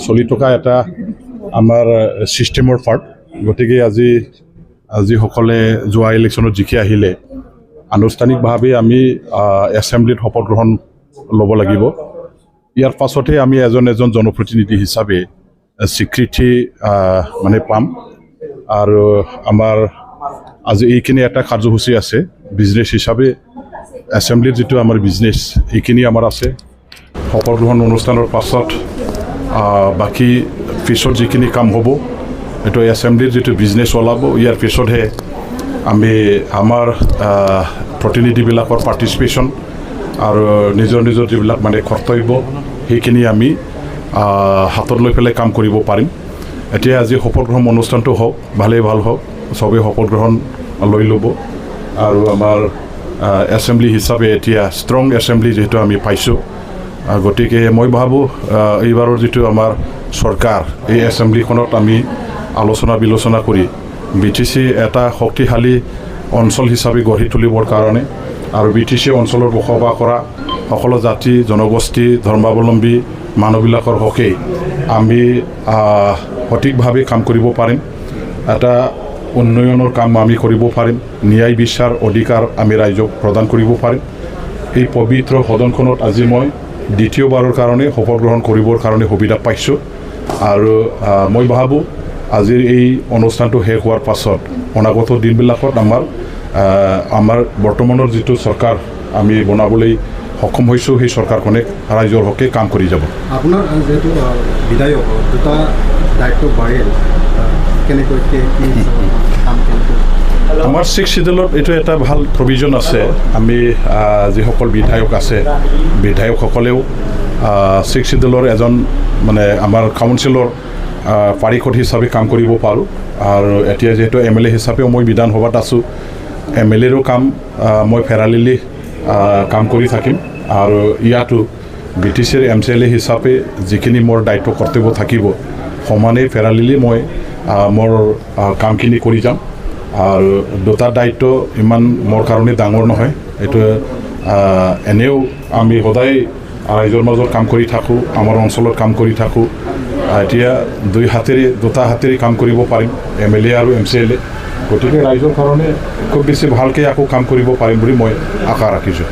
চলি থকা এটা আমাৰ ছিষ্টেমৰ পাৰ্ট। গতিকে আজি সকলে যোৱা ইলেকশ্যনত জিকি আহিলে আনুষ্ঠানিকভাৱে আমি এছেম্বলিত শপত গ্ৰহণ ল'ব লাগিব। ইয়াৰ পাছতে আমি এজন জনপ্ৰতিনিধি হিচাপে স্বীকৃতি মানে পাম। আৰু আমাৰ আজি এইখিনি এটা কাৰ্যসূচী আছে বিজনেছ হিচাপে এছেম্বলিৰ যিটো আমাৰ বিজনেছ এইখিনি আমাৰ আছে। শপত গ্ৰহণ অনুষ্ঠানৰ পাছত বাকী পিছত যিখিনি কাম হ'ব এইটো এছেম্বলিৰ যিটো বিজনেছ ওলাব। ইয়াৰ পিছতহে আমি আমাৰ প্ৰতিনিধিবিলাকৰ পাৰ্টিচিপেশ্যন আৰু নিজৰ যিবিলাক মানে কৰ্তব্য সেইখিনি আমি হাতত লৈ পেলাই কাম কৰিব পাৰিম। এতিয়া আজি শপত গ্ৰহণ অনুষ্ঠানটো হওক, ভালেই ভাল হওক, চবেই শপত গ্ৰহণ লৈ ল'ব। আৰু আমাৰ এছেম্বলি হিচাপে এতিয়া ষ্ট্ৰং এছেম্বলি যিহেতু আমি পাইছোঁ, গতিকে মই ভাবোঁ এইবাৰৰ যিটো আমাৰ চৰকাৰ এই এছেম্বলিখনত আমি আলোচনা বিলোচনা কৰি BTC এটা শক্তিশালী অঞ্চল হিচাপে গঢ়ি তুলিবৰ কাৰণে আৰু BTC অঞ্চলত বসবাস কৰা সকলো জাতি জনগোষ্ঠী ধৰ্মাৱলম্বী মানুহবিলাকৰ হকে আমি সঠিকভাৱে কাম কৰিব পাৰিম। এটা উন্নয়নৰ কাম আমি কৰিব পাৰিম। ন্যায় বিচাৰ অধিকাৰ আমি ৰাইজক প্ৰদান কৰিব পাৰিম। এই পবিত্ৰ সদনখনত আজি মই দ্বিতীয়বাৰৰ কাৰণে শপত গ্ৰহণ কৰিবৰ কাৰণে সুবিধা পাইছোঁ। আৰু মই ভাবোঁ আজিৰ এই অনুষ্ঠানটো শেষ হোৱাৰ পাছত অনাগত দিনবিলাকত আমাৰ বৰ্তমানৰ যিটো চৰকাৰ আমি বনাবলৈ সক্ষম হৈছোঁ সেই চৰকাৰখনে ৰাইজৰ হকে কাম কৰি যাব। আপোনাৰ যিহেতু বিধায়ক দুটা দায়িত্ব বাঢ়িল, কেনেকৈ কাম কেনেকৈ? আমাৰ 6th শিডিউলত এইটো এটা ভাল প্ৰভিজন আছে। আমি যিসকল বিধায়ক আছে বিধায়কসকলেও 6th শিডিউলৰ এজন মানে আমাৰ কাউন্সিলৰ পাৰিষদ হিচাপে কাম কৰিব পাৰোঁ। আৰু এতিয়া যিহেতু MLA হিচাপেও মই বিধানসভাত আছোঁ, MLAৰো কাম মই ফেৰালিলি কাম কৰি থাকিম। আৰু ইয়াতো BTCৰ MCLA হিচাপে যিখিনি মোৰ দায়িত্ব কৰ্তব্য থাকিব সমানে ফেৰালিলি মই মোৰ কামখিনি কৰি যাম। আৰু দুটা দায়িত্ব ইমান মোৰ কাৰণে ডাঙৰ নহয়। এইটো এনেও আমি সদায় ৰাইজৰ মাজত কাম কৰি থাকোঁ, আমাৰ অঞ্চলত কাম কৰি থাকোঁ। এতিয়া দুটা হাতেৰে কাম কৰিব পাৰিম, MLA আৰু MCLA। গতিকে ৰাইজৰ কাৰণে খুব বেছি ভালকৈ আকৌ কাম কৰিব পাৰিম বুলি মই আশা ৰাখিছোঁ।